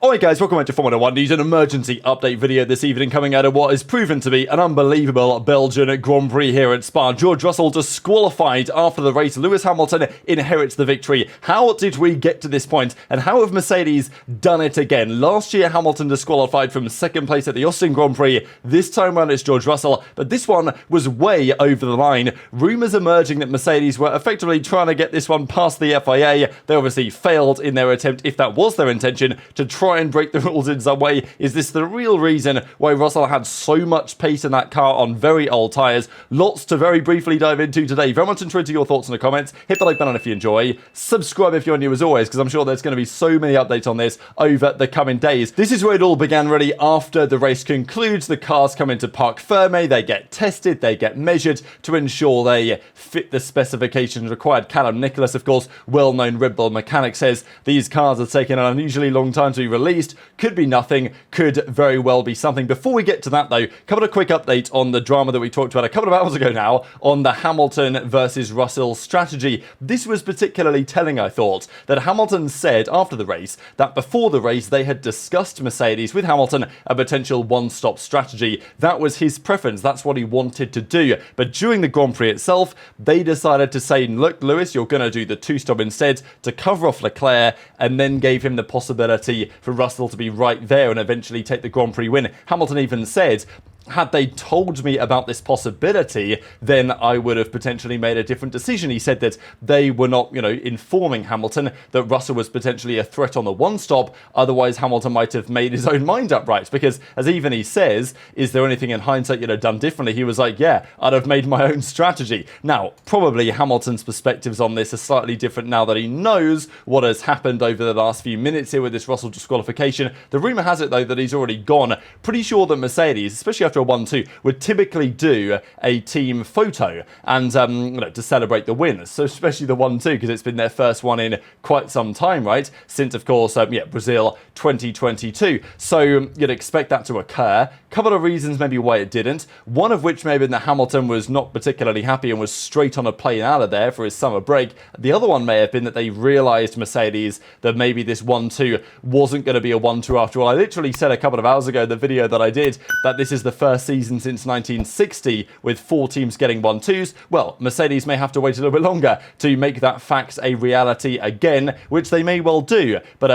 Alright guys, welcome back to Formula 1 News, an emergency update video this evening coming out of what is proven to be an unbelievable Belgian Grand Prix here at Spa. George Russell disqualified after the race. Lewis Hamilton inherits the victory. How did we get to this point, and how have Mercedes done it again? Last year Hamilton disqualified from second place at the Austin Grand Prix. This time around it's George Russell, but this one was way over the line. Rumours emerging that Mercedes were effectively trying to get this one past the FIA. They obviously failed in their attempt, if that was their intention, to try and break the rules in some way. Is this the real reason why Russell had so much pace in that car on very old tyres? Lots to very briefly dive into today. Very much interested in your thoughts in the comments. Hit the like button if you enjoy. Subscribe if you're new as always, because I'm sure there's going to be so many updates on this over the coming days. This is where it all began really after the race concludes. The cars come into Parc Ferme. They get tested. They get measured to ensure they fit the specifications required. Callum Nicholas, of course, well-known Red Bull mechanic, says these cars are taking an unusually long time to be released. Could be nothing, could very well be something. Before we get to that though, couple of quick updates on the drama that we talked about a couple of hours ago now on the Hamilton versus Russell strategy. This was particularly telling, I thought, that Hamilton said after the race that before the race they had discussed Mercedes with Hamilton a potential one-stop strategy. That was his preference, that's what he wanted to do. But during the Grand Prix itself, they decided to say, look Lewis, you're going to do the two-stop instead to cover off Leclerc, and then gave him the possibility for Russell to be right there and eventually take the Grand Prix win. Hamilton even said, had they told me about this possibility, then I would have potentially made a different decision. He said that they were not, informing Hamilton that Russell was potentially a threat on the one-stop. Otherwise, Hamilton might have made his own mind up, right? Because, as even he says, is there anything in hindsight you'd have done differently? He was like, yeah, I'd have made my own strategy. Now, probably Hamilton's perspectives on this are slightly different now that he knows what has happened over the last few minutes here with this Russell disqualification. The rumour has it, though, that he's already gone. Pretty sure that Mercedes, especially after a 1-2, would typically do a team photo and to celebrate the win. So especially the 1-2, because it's been their first one in quite some time, right? Since, of course, Brazil 2022. So you'd expect that to occur. Couple of reasons maybe why it didn't. One of which may have been that Hamilton was not particularly happy and was straight on a plane out of there for his summer break. The other one may have been that they realised, Mercedes, that maybe this 1-2 wasn't going to be a 1-2 after all. I literally said a couple of hours ago in the video that I did that this is the first season since 1960 with 4 teams getting 1-2s. Well, Mercedes may have to wait a little bit longer to make that fact a reality again, which they may well do. But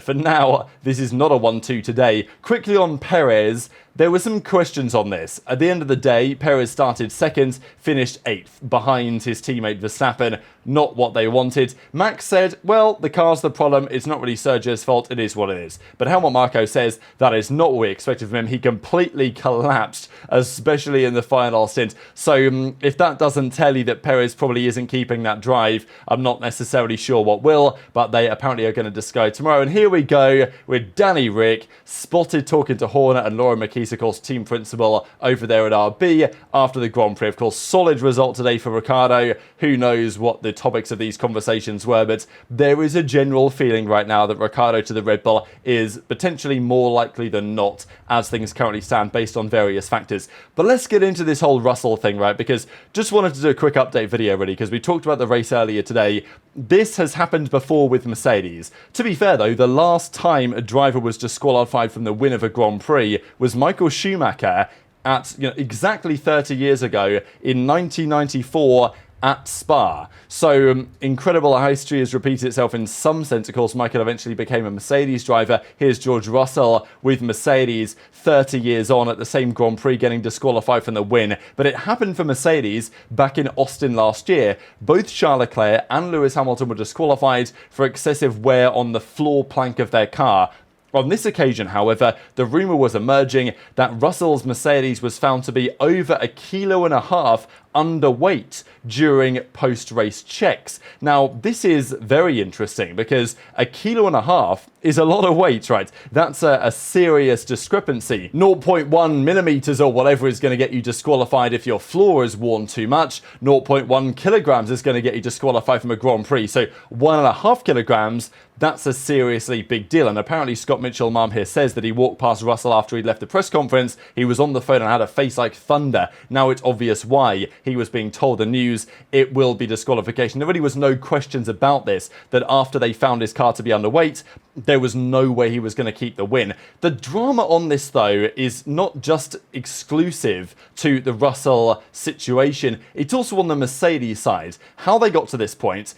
for now, this is not a 1-2 today. Quickly on Perez, there were some questions on this. At the end of the day, Perez started second, finished 8th, behind his teammate Verstappen. Not what they wanted. Max said, well, the car's the problem. It's not really Sergio's fault. It is what it is. But Helmut Marko says that is not what we expected from him. He completely collapsed, especially in the final stint. So if that doesn't tell you that Perez probably isn't keeping that drive, I'm not necessarily sure what will, but they apparently are going to discard tomorrow. And here we go with Danny Rick, spotted talking to Horner and Laura McKees, of course, team principal over there at RB after the Grand Prix. Of course, solid result today for Ricciardo. Who knows what the topics of these conversations were, but there is a general feeling right now that Ricciardo to the Red Bull is potentially more likely than not as things currently stand based on various factors. But let's get into this whole Russell thing, right? Because just wanted to do a quick update video really, because we talked about the race earlier today. This has happened before with Mercedes. To be fair though, the last time a driver was disqualified from the win of a Grand Prix was Michael Schumacher at exactly 30 years ago in 1994 at Spa. So incredible how history has repeated itself in some sense. Of course, Michael eventually became a Mercedes driver. Here's George Russell with Mercedes 30 years on at the same Grand Prix getting disqualified from the win. But it happened for Mercedes back in Austin last year. Both Charles Leclerc and Lewis Hamilton were disqualified for excessive wear on the floor plank of their car. On this occasion, however, the rumour was emerging that Russell's Mercedes was found to be over 1.5 kilos underweight during post-race checks. Now, this is very interesting because 1.5 kilos is a lot of weight, right? That's a serious discrepancy. 0.1 millimeters or whatever is going to get you disqualified if your floor is worn too much. 0.1 kilograms is going to get you disqualified from a Grand Prix. So 1.5 kilograms, that's a seriously big deal. And apparently Scott Mitchell-Mum here says that he walked past Russell after he'd left the press conference. He was on the phone and had a face like thunder. Now it's obvious why. he was being told the news, it will be disqualification. There really was no questions about this, that after they found his car to be underweight, there was no way he was going to keep the win. The drama on this, though, is not just exclusive to the Russell situation. It's also on the Mercedes side. How they got to this point.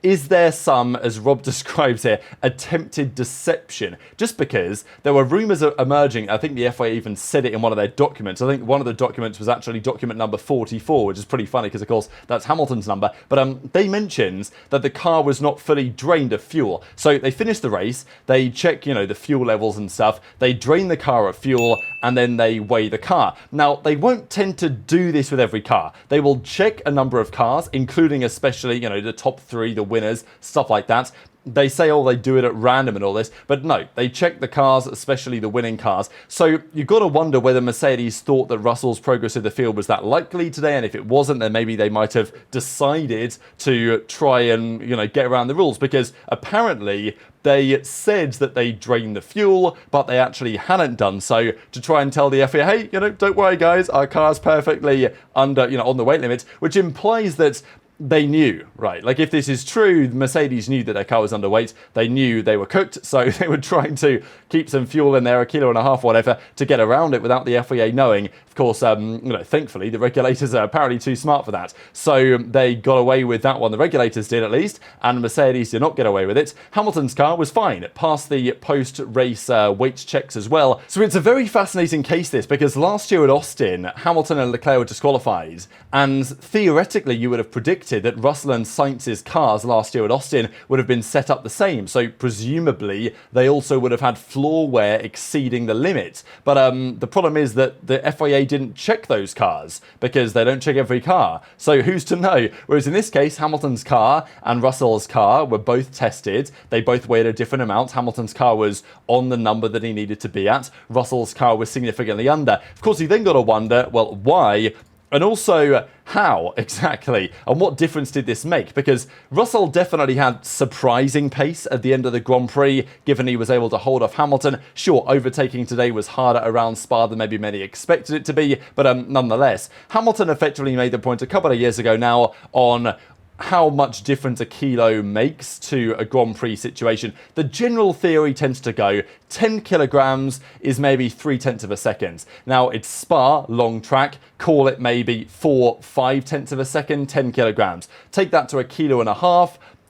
Is there some, as Rob describes here, attempted deception? Just because there were rumours emerging, I think the FIA even said it in one of their documents. I think one of the documents was actually document number 44, which is pretty funny because, of course, that's Hamilton's number. But they mentioned that the car was not fully drained of fuel. So they finish the race, they check, the fuel levels and stuff, they drain the car of fuel, and then they weigh the car. Now, they won't tend to do this with every car. They will check a number of cars, including especially, the top 3, the winners, stuff like that. They say, oh, they do it at random and all this, but no, they check the cars, especially the winning cars. So you've got to wonder whether Mercedes thought that Russell's progress of the field was that likely today, and if it wasn't, then maybe they might have decided to try and, get around the rules, because apparently they said that they drained the fuel, but they actually hadn't done so, to try and tell the FIA, hey, don't worry guys, our car's perfectly under, on the weight limit, which implies that they knew, right? Like, if this is true, Mercedes knew that their car was underweight. They knew they were cooked, so they were trying to keep some fuel in there, 1.5 kilos, whatever, to get around it without the FIA knowing. Of course, thankfully, the regulators are apparently too smart for that. So they got away with that one. The regulators did, at least, and Mercedes did not get away with it. Hamilton's car was fine. It passed the post-race weight checks as well. So it's a very fascinating case, this, because last year at Austin, Hamilton and Leclerc were disqualified, and theoretically, you would have predicted that Russell and Sainz's cars last year at Austin would have been set up the same. So presumably, they also would have had floor wear exceeding the limit. But the problem is that the FIA didn't check those cars, because they don't check every car. So who's to know? Whereas in this case, Hamilton's car and Russell's car were both tested. They both weighed a different amount. Hamilton's car was on the number that he needed to be at. Russell's car was significantly under. Of course, you then got to wonder, well, why? And also, how exactly? And what difference did this make? Because Russell definitely had surprising pace at the end of the Grand Prix, given he was able to hold off Hamilton. Sure, overtaking today was harder around Spa than maybe many expected it to be, but nonetheless, Hamilton effectively made the point a couple of years ago now on how much difference a kilo makes to a Grand Prix situation. The general theory tends to go 10 kilograms is maybe 0.3 of a second. Now, it's Spa, long track, call it maybe 4-5 of a second, 10 kilograms. Take that to 1.5 kilos,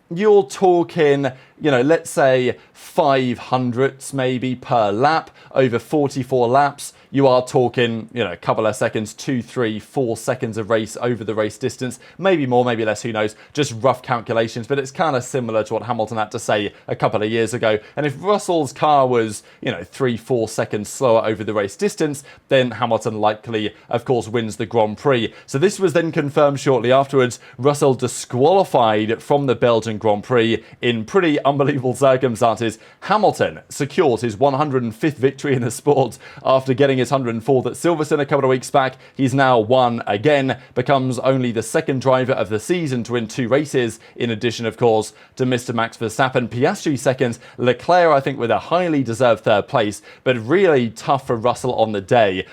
you're talking, let's say 500ths maybe per lap over 44 laps. You are talking, a couple of seconds, 2, 3, 4 seconds of race over the race distance. Maybe more, maybe less, who knows. Just rough calculations, but it's kind of similar to what Hamilton had to say a couple of years ago. And if Russell's car was, 3, 4 seconds slower over the race distance, then Hamilton likely, of course, wins the Grand Prix. So this was then confirmed shortly afterwards. Russell disqualified from the Belgian Grand Prix in pretty unbelievable circumstances. Hamilton secured his 105th victory in the sport after getting his 104th at Silverstone a couple of weeks back. He's now won again, becomes only the second driver of the season to win 2 races, in addition, of course, to Mr. Max Verstappen. Piastri second, Leclerc, I think, with a highly deserved 3rd place, but really tough for Russell on the day.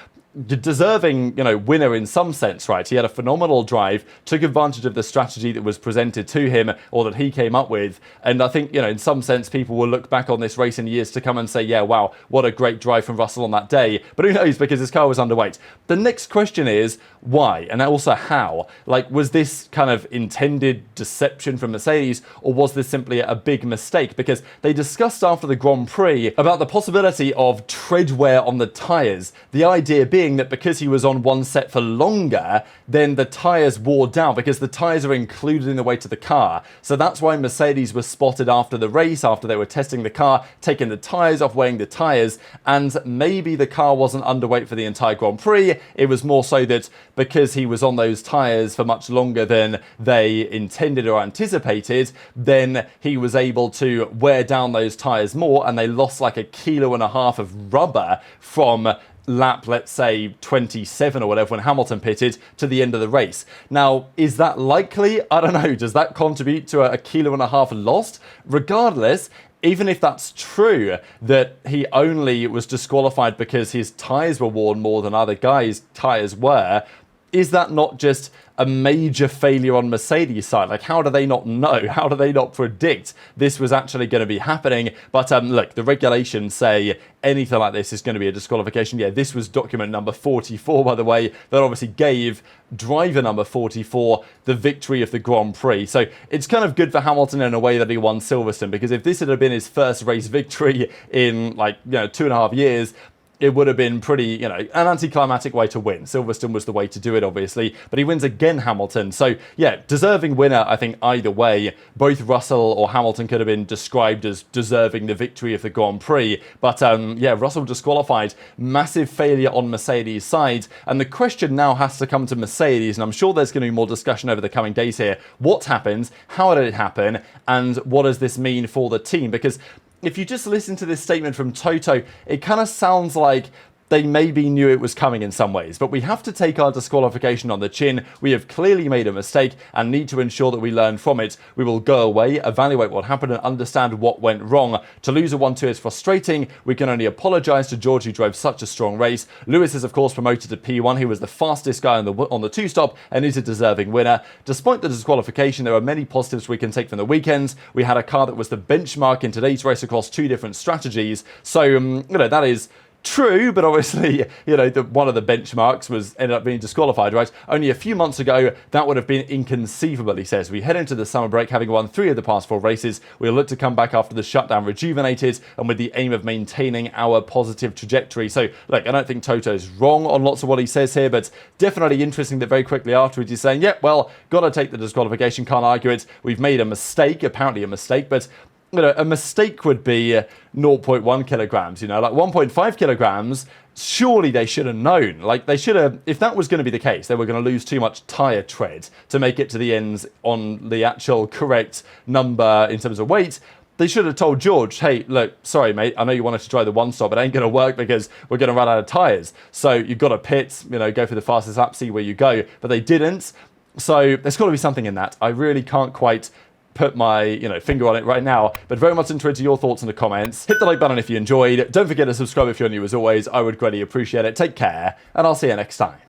Deserving, winner in some sense, right? He had a phenomenal drive, took advantage of the strategy that was presented to him, or that he came up with, and I think, in some sense, people will look back on this race in years to come and say, yeah, wow, what a great drive from Russell on that day. But who knows, because his car was underweight. The next question is, why? And also how? Like, was this kind of intended deception from Mercedes, or was this simply a big mistake? Because they discussed after the Grand Prix about the possibility of tread wear on the tyres. The idea being that because he was on one set for longer, then the tyres wore down, because the tyres are included in the weight of the car. So that's why Mercedes was spotted after the race, after they were testing the car, taking the tyres off, weighing the tyres, and maybe the car wasn't underweight for the entire Grand Prix. It was more so that because he was on those tyres for much longer than they intended or anticipated, then he was able to wear down those tyres more, and they lost like 1.5 kilos of rubber from lap, let's say 27 or whatever, when Hamilton pitted, to the end of the race. Now, is that likely? I don't know. Does that contribute to 1.5 kilos lost? Regardless, even if that's true, that he only was disqualified because his tyres were worn more than other guys' tyres were, is that not just a major failure on Mercedes' side? Like, how do they not know? How do they not predict this was actually going to be happening? But look, the regulations say anything like this is going to be a disqualification. Yeah, this was document number 44, by the way, that obviously gave driver number 44 the victory of the Grand Prix. So it's kind of good for Hamilton in a way that he won Silverstone, because if this had been his first race victory in, like, 2.5 years, it would have been pretty, an anticlimactic way to win. Silverstone was the way to do it, obviously, but he wins again, Hamilton. So, yeah, deserving winner, I think, either way. Both Russell or Hamilton could have been described as deserving the victory of the Grand Prix. But, yeah, Russell disqualified. Massive failure on Mercedes' side. And the question now has to come to Mercedes, and I'm sure there's going to be more discussion over the coming days here. What happened? How did it happen? And what does this mean for the team? Because if you just listen to this statement from Toto, it kind of sounds like they maybe knew it was coming in some ways, but we have to take our disqualification on the chin. We have clearly made a mistake and need to ensure that we learn from it. We will go away, evaluate what happened, and understand what went wrong. To lose a 1-2 is frustrating. We can only apologise to George, who drove such a strong race. Lewis is, of course, promoted to P1. He was the fastest guy on the two-stop and is a deserving winner. Despite the disqualification, there are many positives we can take from the weekend. We had a car that was the benchmark in today's race across 2 different strategies. So, that is true, but obviously, one of the benchmarks ended up being disqualified, right? Only a few months ago, that would have been inconceivable, he says. We head into the summer break having won 3 of the past 4 races. We'll look to come back after the shutdown rejuvenated and with the aim of maintaining our positive trajectory. So, look, I don't think Toto's wrong on lots of what he says here, but definitely interesting that very quickly afterwards he's saying, yeah, well, got to take the disqualification, can't argue it. We've made a mistake, apparently a mistake, but a mistake would be 0.1 kilograms, like 1.5 kilograms, surely they should have known. Like, they should have, if that was going to be the case, they were going to lose too much tyre tread to make it to the ends on the actual correct number in terms of weight. They should have told George, hey, look, sorry, mate, I know you wanted to try the one stop, but it ain't going to work because we're going to run out of tyres. So you've got to pit, go for the fastest lap, see where you go. But they didn't. So there's got to be something in that. I really can't quite put my finger on it right now, but very much interested in your thoughts in the comments. Hit the like button if you enjoyed. Don't forget to subscribe if you're new. As always, I would greatly appreciate it. Take care, and I'll see you next time.